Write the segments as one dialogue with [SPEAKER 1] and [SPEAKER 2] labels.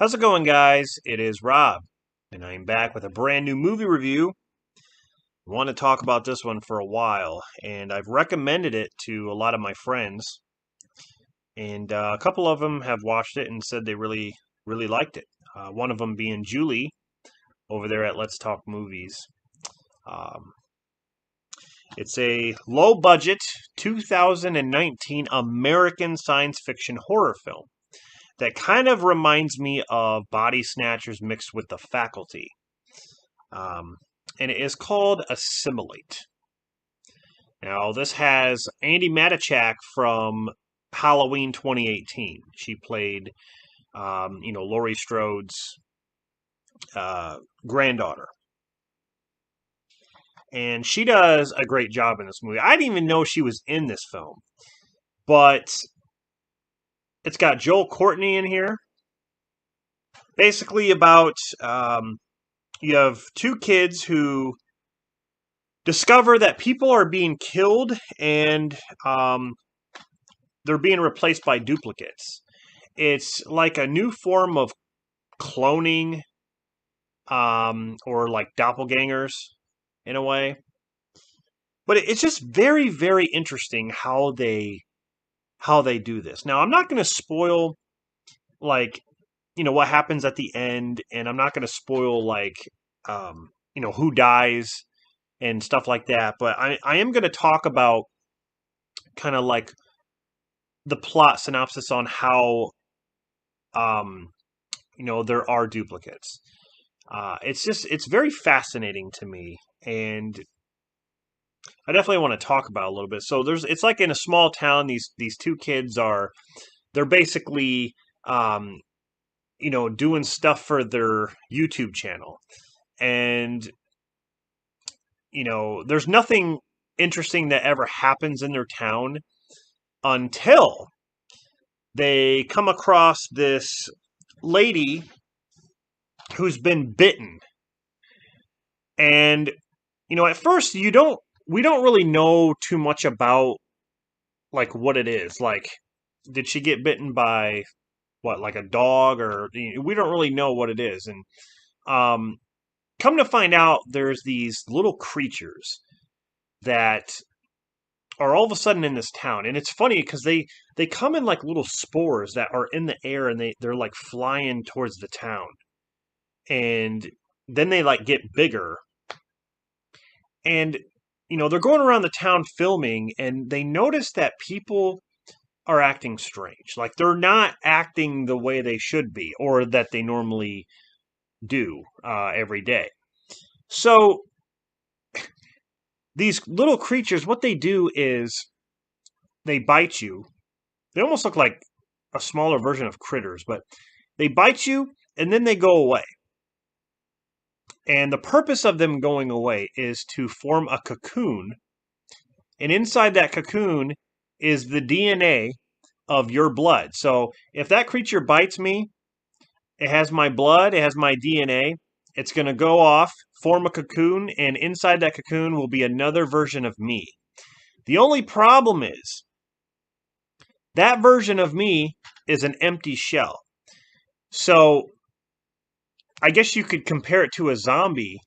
[SPEAKER 1] How's it going, guys? It is Rob, and I'm back with a brand new movie review. I want to talk about this one for a while, and I've recommended it to a lot of my friends, and a couple of them have watched it and said they really, really liked it. One of them being Julie over there at Let's Talk Movies. Um, it's a low budget 2019 American science fiction horror film that kind of reminds me of Body Snatchers mixed with The Faculty. Um, and it is called Assimilate. Now, this has Andy Matichak from Halloween 2018. She played, Laurie Strode's granddaughter. And she does a great job in this movie. I didn't even know she was in this film. But it's got Joel Courtney in here. Basically about, you have two kids who discover that people are being killed and they're being replaced by duplicates. It's like a new form of cloning or like doppelgangers in a way. But it's just very, very interesting how they do this. Now, I'm not going to spoil like what happens at the end, and I'm not going to spoil like who dies and stuff like that. But I am going to talk about kind of like the plot synopsis on how there are duplicates. It's very fascinating to me, and I definitely want to talk about it a little bit. So it's like in a small town. These two kids they're basically doing stuff for their YouTube channel, and there's nothing interesting that ever happens in their town until they come across this lady who's been bitten. And at first we don't really know too much about like what it is. Like, did she get bitten by what, like a dog, or we don't really know what it is. And come to find out, there's these little creatures that are all of a sudden in this town. And it's funny because they come in like little spores that are in the air, and they're like flying towards the town. And then they like get bigger. And they're going around the town filming, and they notice that people are acting strange. Like, they're not acting the way they should be, or that they normally do every day. So these little creatures, what they do is they bite you. They almost look like a smaller version of critters, but they bite you and then they go away. And the purpose of them going away is to form a cocoon. And inside that cocoon is the DNA of your blood. So if that creature bites me, it has my blood, it has my DNA. It's going to go off, form a cocoon, and inside that cocoon will be another version of me. The only problem is that version of me is an empty shell. So I guess you could compare it to a zombie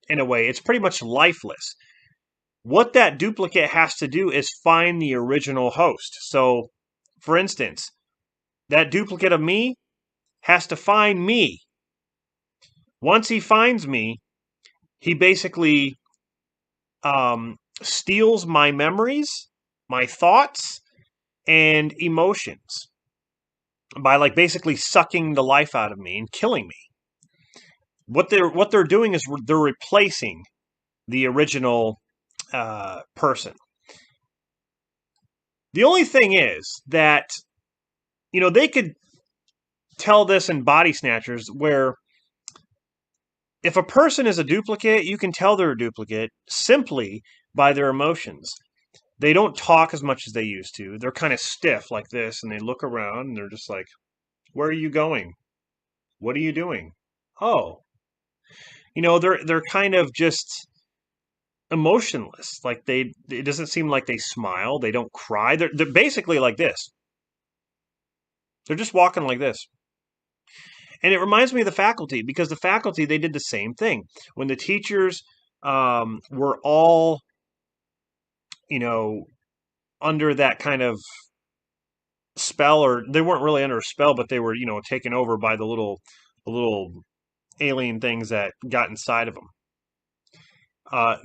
[SPEAKER 1] in a way. It's pretty much lifeless. What that duplicate has to do is find the original host. So, for instance, that duplicate of me has to find me. Once he finds me, he basically steals my memories, my thoughts, and emotions by like basically sucking the life out of me and killing me. What they're doing is they're replacing the original person. The only thing is that they could tell this in Body Snatchers, where if a person is a duplicate, you can tell they're a duplicate simply by their emotions. They don't talk as much as they used to. They're kind of stiff like this, and they look around, and they're just like, "Where are you going? What are you doing?" Oh. They're kind of just emotionless. Like, it doesn't seem like they smile. They don't cry. They're basically like this. They're just walking like this. And it reminds me of the faculty, because the faculty, they did the same thing. When the teachers were all, you know, under that kind of spell, or they weren't really under a spell, but they were, taken over by the little alien things that got inside of them.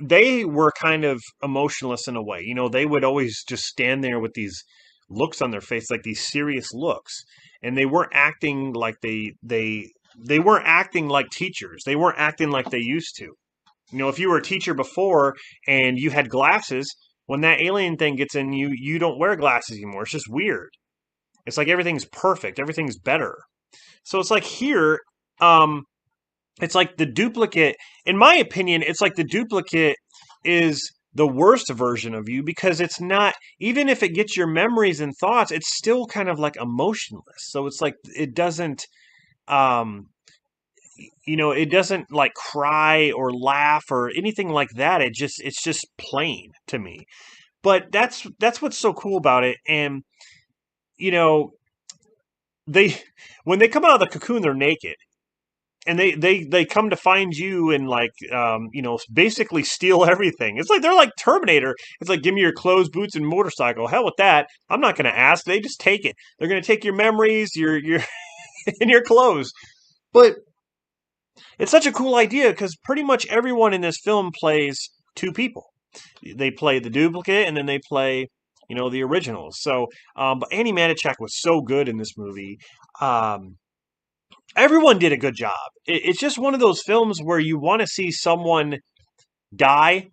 [SPEAKER 1] They were kind of emotionless in a way. They would always just stand there with these looks on their face, like these serious looks, and they weren't acting like they weren't acting like teachers. They weren't acting like they used to. If you were a teacher before and you had glasses, when that alien thing gets in you, you don't wear glasses anymore. It's just weird. It's like everything's perfect, everything's better. So it's like here, it's like the duplicate, in my opinion, it's like the duplicate is the worst version of you, because it's not, even if it gets your memories and thoughts, it's still kind of like emotionless. So it's like it doesn't, um, it doesn't like cry or laugh or anything like that. It's just plain to me. But that's what's so cool about it. And you know, they when they come out of the cocoon, they're naked, and they come to find you and like basically steal everything. It's like they're like Terminator. It's like, give me your clothes, boots, and motorcycle. Hell with that. I'm not going to ask. They just take it. They're going to take your memories, your and your clothes. But it's such a cool idea, because pretty much everyone in this film plays two people. They play the duplicate, and then they play, the originals. So, but Annie Manichak was so good in this movie. Um, Everyone did a good job. It's just one of those films where you want to see someone die,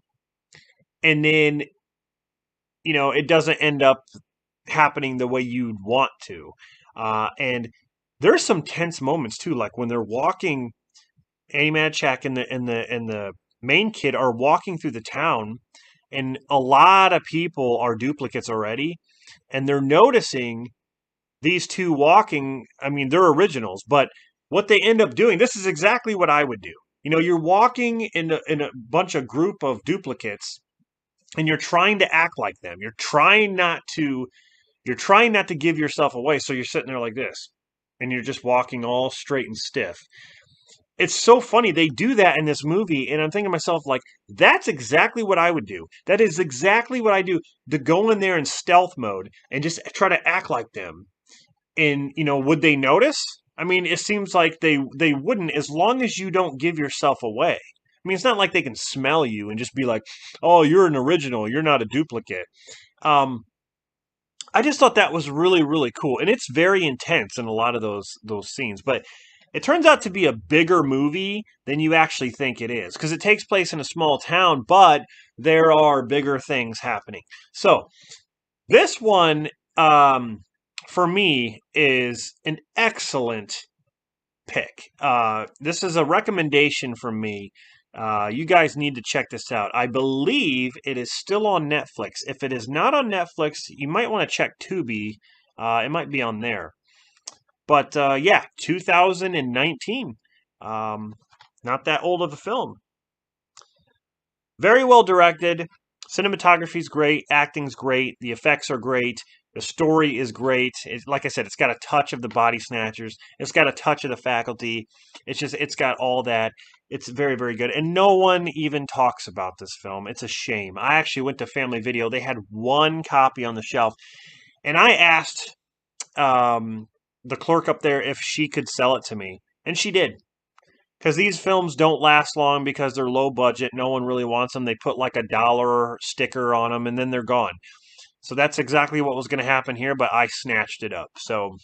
[SPEAKER 1] and then it doesn't end up happening the way you'd want to. And there's some tense moments too, like when they're walking. Annie Manchak and the main kid are walking through the town, and a lot of people are duplicates already, and they're noticing these two walking. I mean, they're originals, but what they end up doing, this is exactly what I would do. You're walking in a bunch of group of duplicates, and you're trying to act like them. You're trying not to give yourself away, so you're sitting there like this, and you're just walking all straight and stiff. It's so funny they do that in this movie, and I'm thinking to myself, like, that's exactly what I would do. That is exactly what I do, to go in there in stealth mode and just try to act like them. And would they notice? I mean, it seems like they wouldn't, as long as you don't give yourself away. I mean, it's not like they can smell you and just be like, "Oh, you're an original, you're not a duplicate." um I just thought that was really, really cool, and it's very intense in a lot of those scenes. But it turns out to be a bigger movie than you actually think it is, because it takes place in a small town, but there are bigger things happening. So this one, for me, is an excellent pick. This is a recommendation from me. You guys need to check this out. I believe it is still on Netflix. If it is not on Netflix, you might want to check Tubi. It might be on there. But yeah, 2019. Um, Not that old of a film. Very well directed. Cinematography's great. Acting's great. The effects are great. The story is great. Like I said, it's got a touch of the Body Snatchers. It's got a touch of the Faculty. It's got all that. It's very, very good. And no one even talks about this film. It's a shame. I actually went to Family Video. They had one copy on the shelf. And I asked the clerk up there if she could sell it to me. And she did. Because these films don't last long, because they're low budget. No one really wants them. They put like $1 sticker on them, and then they're gone. So that's exactly what was going to happen here, but I snatched it up. So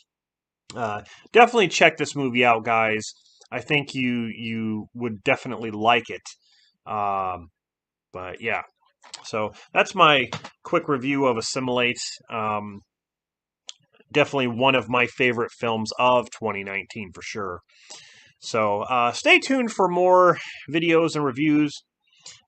[SPEAKER 1] definitely check this movie out, guys. I think you would definitely like it. But yeah, so that's my quick review of Assimilate. Definitely one of my favorite films of 2019 for sure. So stay tuned for more videos and reviews.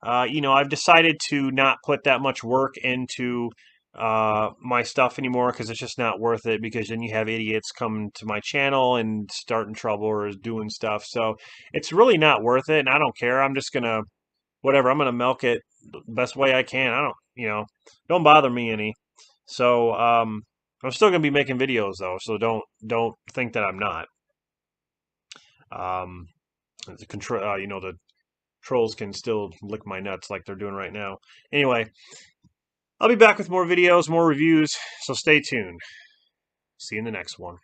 [SPEAKER 1] I've decided to not put that much work into my stuff anymore, because it's just not worth it, because then you have idiots come to my channel and starting trouble or doing stuff. So it's really not worth it, and I don't care. I'm just gonna, whatever, I'm gonna milk it the best way I can. I don't, don't bother me any. So I'm still gonna be making videos though, so don't think that I'm not. The control, the trolls can still lick my nuts like they're doing right now. Anyway, I'll be back with more videos, more reviews, so stay tuned. See you in the next one.